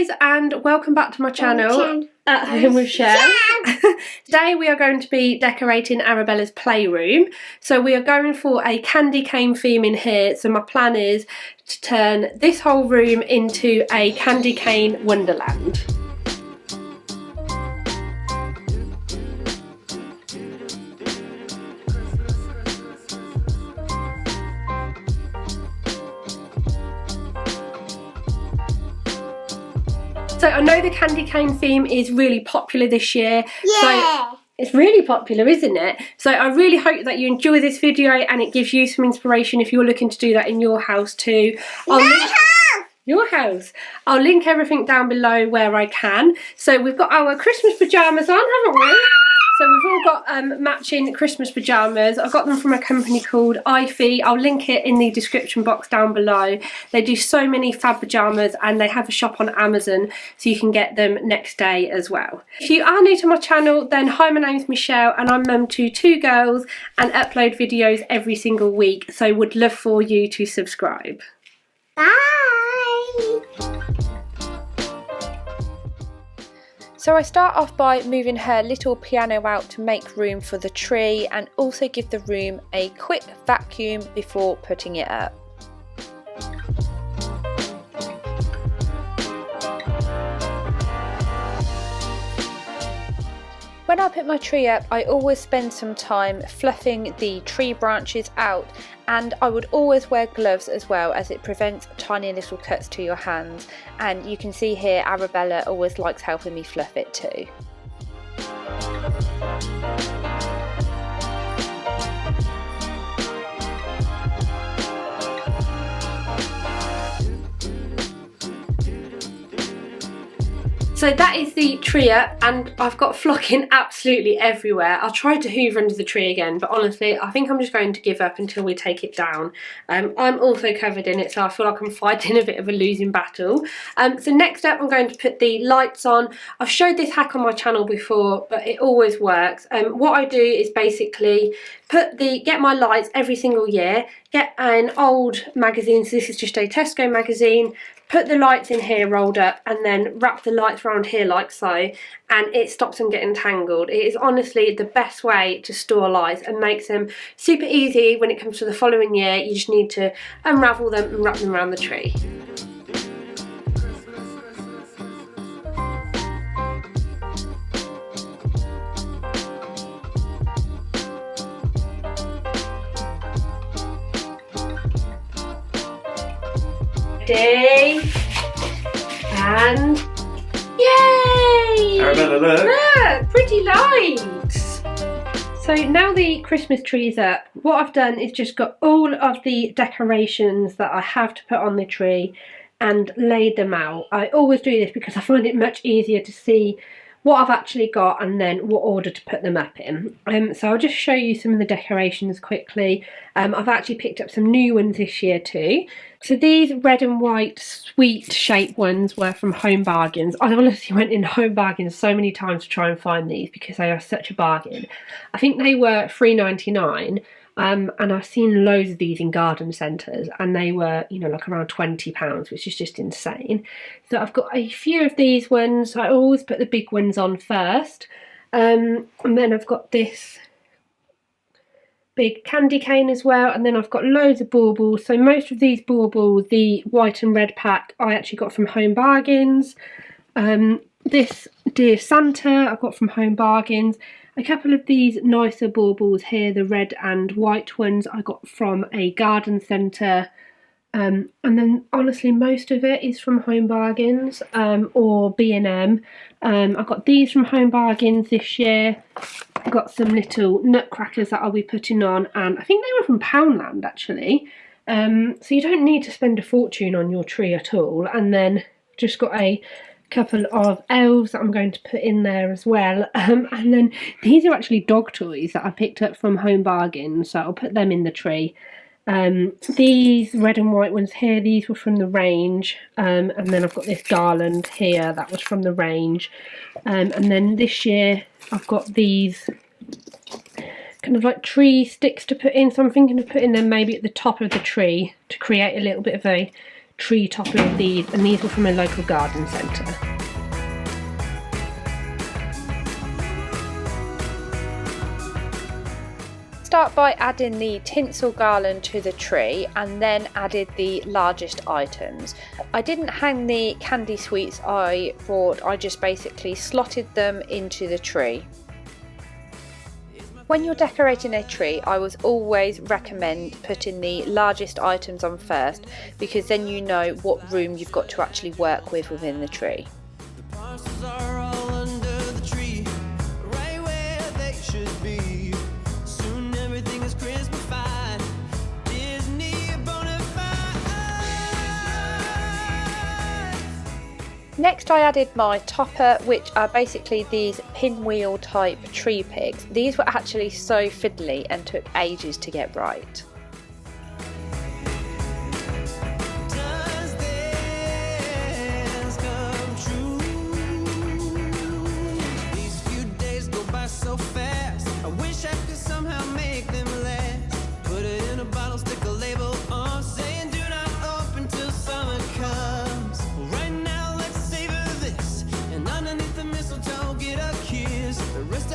guys, and welcome back to my channel, At Home with Chelle. Today we are going to be decorating Arabella's playroom. So we are going for a candy cane theme in here. So my plan is to turn this whole room into a candy cane wonderland. So I know the candy cane theme is really popular this year. Yeah. So it's really popular, isn't it? So I really hope that you enjoy this video and it gives you some inspiration if you're looking to do that in your house too. Your house. I'll link everything down below where I can. So we've got our Christmas pyjamas on, haven't we? So we've all got matching Christmas pyjamas. I got them from a company called iFi. I'll link it in the description box down below. They do so many fab pyjamas and they have a shop on Amazon so you can get them next day as well. If you are new to my channel, then hi, my name's Michelle and I'm mum to 2 girls and upload videos every single week. So would love for you to subscribe. Bye! So I start off by moving her little piano out to make room for the tree and also give the room a quick vacuum before putting it up. When I put my tree up, I always spend some time fluffing the tree branches out, and I would always wear gloves as well, as it prevents tiny little cuts to your hands. And you can see here Arabella always likes helping me fluff it too. So that is the tree up, and I've got flocking absolutely everywhere. I tried to hoover under the tree again, but honestly I think I'm just going to give up until we take it down. I'm also covered in it, so I feel like I'm fighting a bit of a losing battle. So next up I'm going to put the lights on. I've showed this hack on my channel before, but it always works. What I do is basically get my lights every single year, get an old magazine, so this is just a Tesco magazine, put the lights in here rolled up and then wrap the lights around here like so, and it stops them getting tangled. It is honestly the best way to store lights and makes them super easy when it comes to the following year. You just need to unravel them and wrap them around the tree. And yay! Arabella, look! Look, pretty lights! So now the Christmas tree is up, what I've done is just got all of the decorations that I have to put on the tree and laid them out. I always do this because I find it much easier to see what I've actually got and then what order to put them up in. So I'll just show you some of the decorations quickly. I've actually picked up some new ones this year too. So these red and white sweet shaped ones were from Home Bargains. I honestly went in Home Bargains so many times to try and find these because they are such a bargain. I think they were £3.99. And I've seen loads of these in garden centres and they were, you know, like around £20, which is just insane. So I've got a few of these ones. I always put the big ones on first. And then I've got this big candy cane as well, and then I've got loads of baubles. So most of these baubles, the white and red pack, I actually got from Home Bargains. This Dear Santa I got from Home Bargains. A couple of these nicer baubles here, the red and white ones, I got from a garden centre. And then honestly most of it is from Home Bargains or B&M. I got these from Home Bargains this year. I got some little nutcrackers that I'll be putting on, and I think they were from Poundland actually. So you don't need to spend a fortune on your tree at all. And then just got a couple of elves that I'm going to put in there as well. And then these are actually dog toys that I picked up from Home Bargains, so I'll put them in the tree. These red and white ones here, these were from the range, and then I've got this garland here that was from the range, and then this year I've got these kind of like tree sticks to put in, so I'm thinking of putting them maybe at the top of the tree to create a little bit of a tree topper of these, and these were from a local garden centre. Start by adding the tinsel garland to the tree and then added the largest items. I didn't hang the candy sweets I bought, I just basically slotted them into the tree. When you're decorating a tree, I would always recommend putting the largest items on first, because then you know what room you've got to actually work with within the tree. Next I added my topper, which are basically these pinwheel type tree picks. These were actually so fiddly and took ages to get right.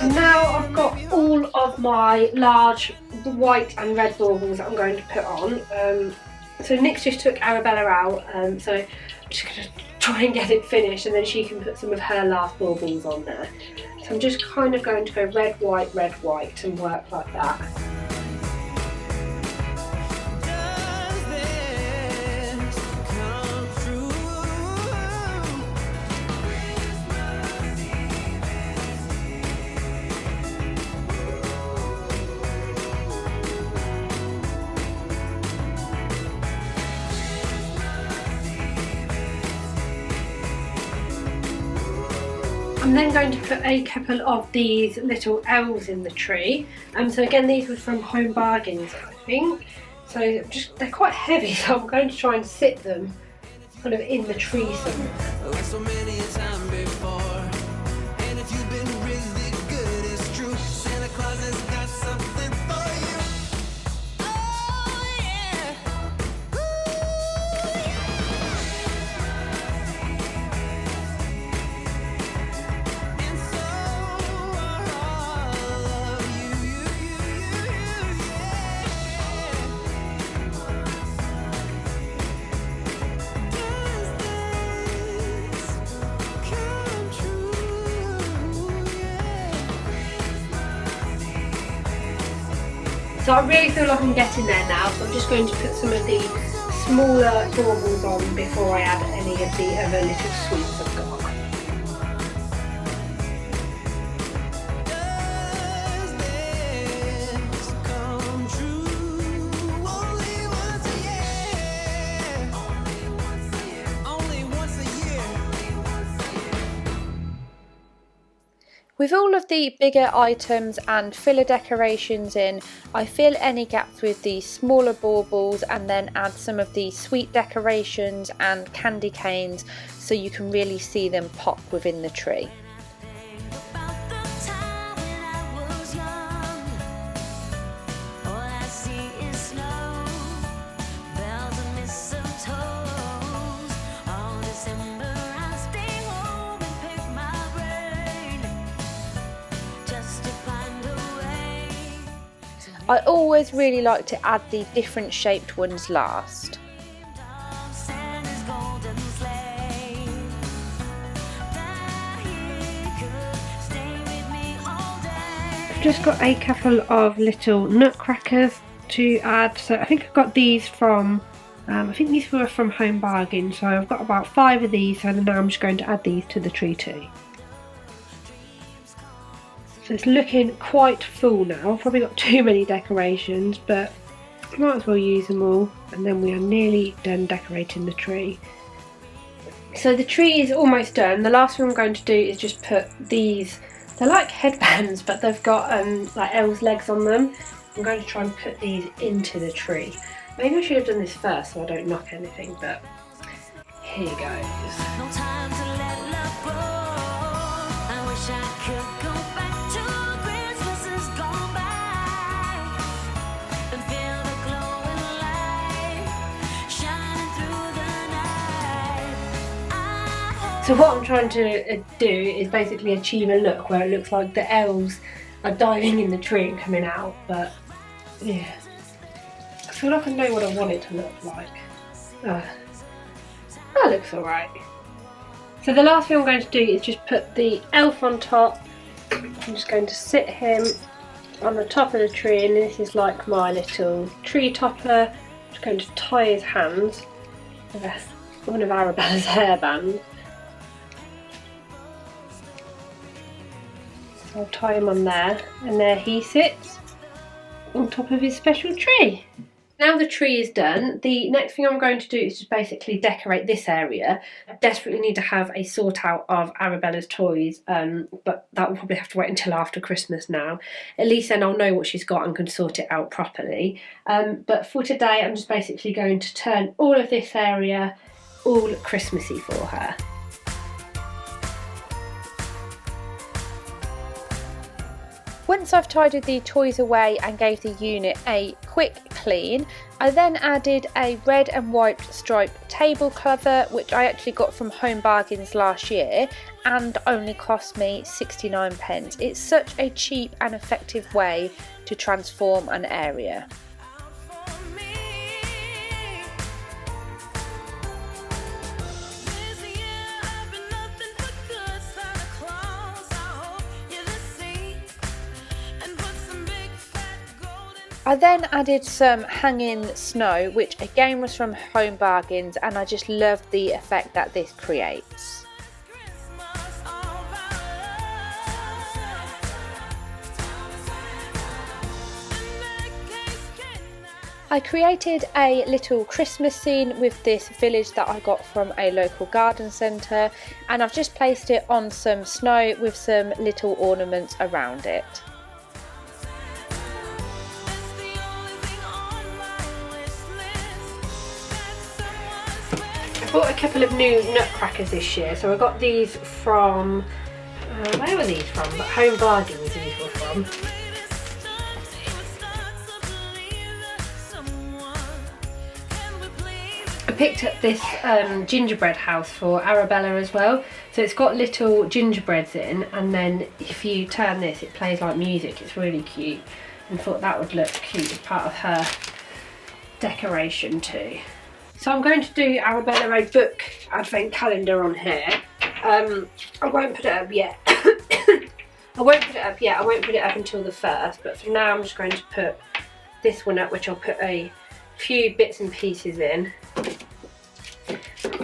And now I've got all of my large white and red baubles that I'm going to put on. So Nick's just took Arabella out, so I'm just going to try and get it finished, and then she can put some of her last baubles on there. So I'm just kind of going to go red, white and work like that. I'm then going to put a couple of these little elves in the tree. So again, these were from Home Bargains, I think. So they're quite heavy, so I'm going to try and sit them kind of in the tree somewhere. So I really feel like I'm getting there now, so I'm just going to put some of the smaller baubles on before I add any of the other little sweets I've got. With all of the bigger items and filler decorations in, I fill any gaps with the smaller baubles and then add some of the sweet decorations and candy canes so you can really see them pop within the tree. I always really like to add the different shaped ones last. I've just got a couple of little nutcrackers to add. So I think I've got these from, I think these were from Home Bargains. So I've got about 5 of these, so now I'm just going to add these to the tree too. So it's looking quite full now. I've probably got too many decorations, but I might as well use them all, and then we are nearly done decorating the tree. So the tree is almost done. The last thing I'm going to do is just put these, they're like headbands, but they've got like elves' legs on them. I'm going to try and put these into the tree. Maybe I should have done this first so I don't knock anything, but here goes. No time to let love grow. I wish I could go back. So what I'm trying to do is basically achieve a look where it looks like the elves are diving in the tree and coming out, but yeah. I feel like I know what I want it to look like. That looks alright. So the last thing I'm going to do is just put the elf on top. I'm just going to sit him on the top of the tree, and this is like my little tree topper. I'm just going to tie his hands with one of Arabella's hairbands. So I'll tie him on there, and there he sits on top of his special tree. Now the tree is done, the next thing I'm going to do is just basically decorate this area. I desperately need to have a sort out of Arabella's toys, but that will probably have to wait until after Christmas now. At least then I'll know what she's got and can sort it out properly. But for today I'm just basically going to turn all of this area all Christmassy for her. Once I've tidied the toys away and gave the unit a quick clean, I then added a red and white striped table cover, which I actually got from Home Bargains last year and only cost me 69p. It's such a cheap and effective way to transform an area. I then added some hanging snow, which again was from Home Bargains, and I just love the effect that this creates. I created a little Christmas scene with this village that I got from a local garden centre, and I've just placed it on some snow with some little ornaments around it. I bought a couple of new nutcrackers this year, so I got these from, where were these from? But Home Bargains these were from. I picked up this gingerbread house for Arabella as well. So it's got little gingerbreads in, and then if you turn this it plays like music. It's really cute, and thought that would look cute as part of her decoration too. So I'm going to do Arabella a book advent calendar on here. I won't put it up yet. I won't put it up until the 1st, but for now I'm just going to put this one up, which I'll put a few bits and pieces in.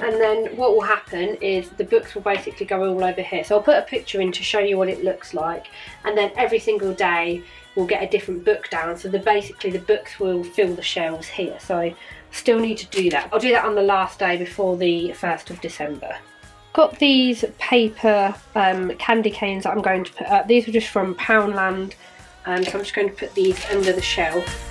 And then what will happen is the books will basically go all over here. So I'll put a picture in to show you what it looks like, and then every single day we'll get a different book down. So basically the books will fill the shelves here. So I still need to do that. I'll do that on the last day before the 1st of December. Got these paper candy canes that I'm going to put up. These are just from Poundland, so I'm just going to put these under the shelf.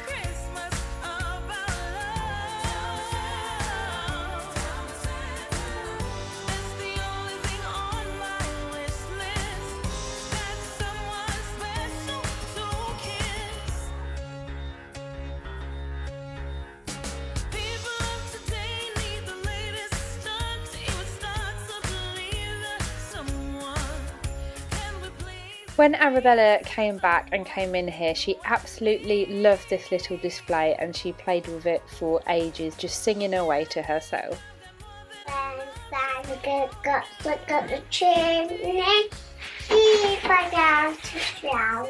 When Arabella came back and came in here, she absolutely loved this little display and she played with it for ages, just singing away to herself. Look at the chimney, keep a down to shout.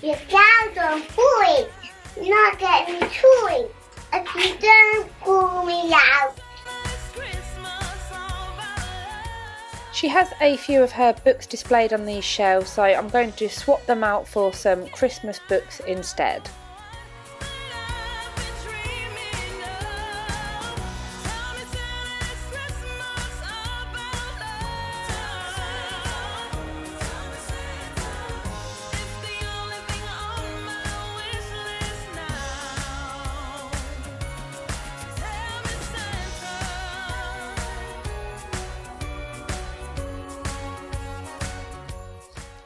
You're down on point, not getting to it, if you don't pull me out. She has a few of her books displayed on these shelves, so I'm going to swap them out for some Christmas books instead.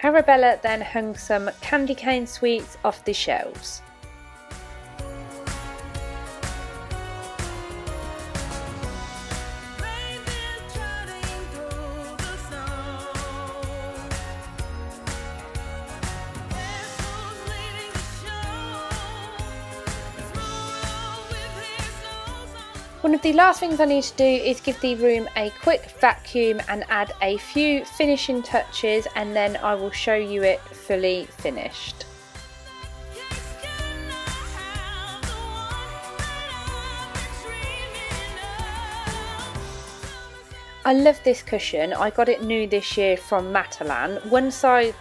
Arabella then hung some candy cane sweets off the shelves. One of the last things I need to do is give the room a quick vacuum and add a few finishing touches, and then I will show you it fully finished. I love this cushion. I got it new this year from Matalan. One side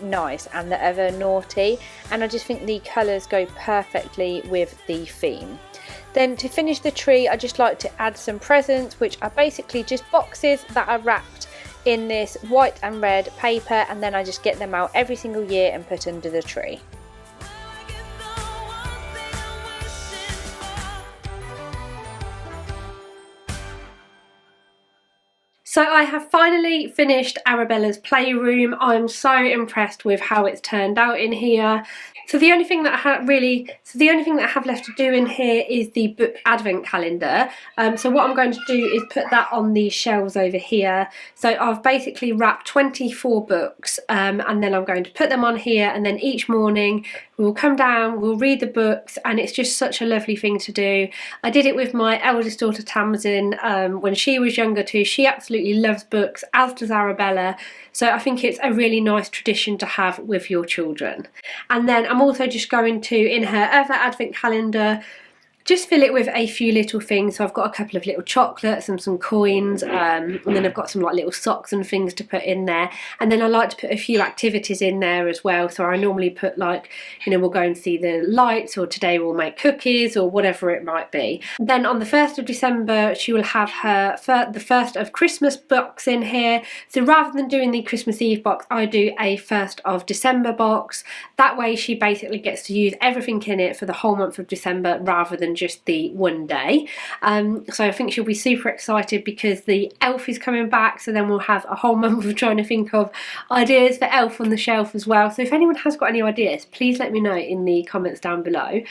nice and the other naughty, and I just think the colours go perfectly with the theme. Then to finish the tree, I just like to add some presents, which are basically just boxes that are wrapped in this white and red paper, and then I just get them out every single year and put under the tree. So I have finally finished Arabella's playroom. I'm so impressed with how it's turned out in here. So the only thing that I have left to do in here is the book advent calendar. So what I'm going to do is put that on these shelves over here. So I've basically wrapped 24 books, and then I'm going to put them on here, and then each morning we'll come down, we'll read the books, and it's just such a lovely thing to do. I did it with my eldest daughter Tamsin when she was younger too. She absolutely loves books, as does Arabella. So I think it's a really nice tradition to have with your children. And then I'm also just going to, in her other advent calendar, just fill it with a few little things. So I've got a couple of little chocolates and some coins, and then I've got some like little socks and things to put in there. And then I like to put a few activities in there as well. So I normally put like, you know, we'll go and see the lights, or today we'll make cookies, or whatever it might be. Then on the 1st of December, she will have the first of Christmas box in here. So rather than doing the Christmas Eve box, I do a 1st of December box. That way she basically gets to use everything in it for the whole month of December rather than just the one day. So I think she'll be super excited because the elf is coming back, so then we'll have a whole month of trying to think of ideas for elf on the shelf as well. So if anyone has got any ideas, please let me know in the comments down below.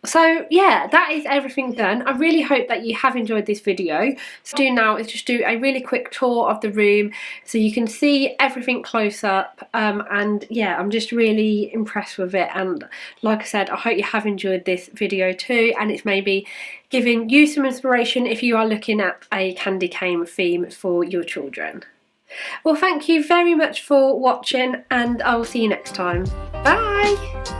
So yeah, that is everything done. I really hope that you have enjoyed this video. So what I'll do now is just do a really quick tour of the room so you can see everything close up, and yeah, I'm just really impressed with it. And like I said, I hope you have enjoyed this video too, and it's maybe giving you some inspiration if you are looking at a candy cane theme for your children. Well, thank you very much for watching, and I will see you next time. Bye!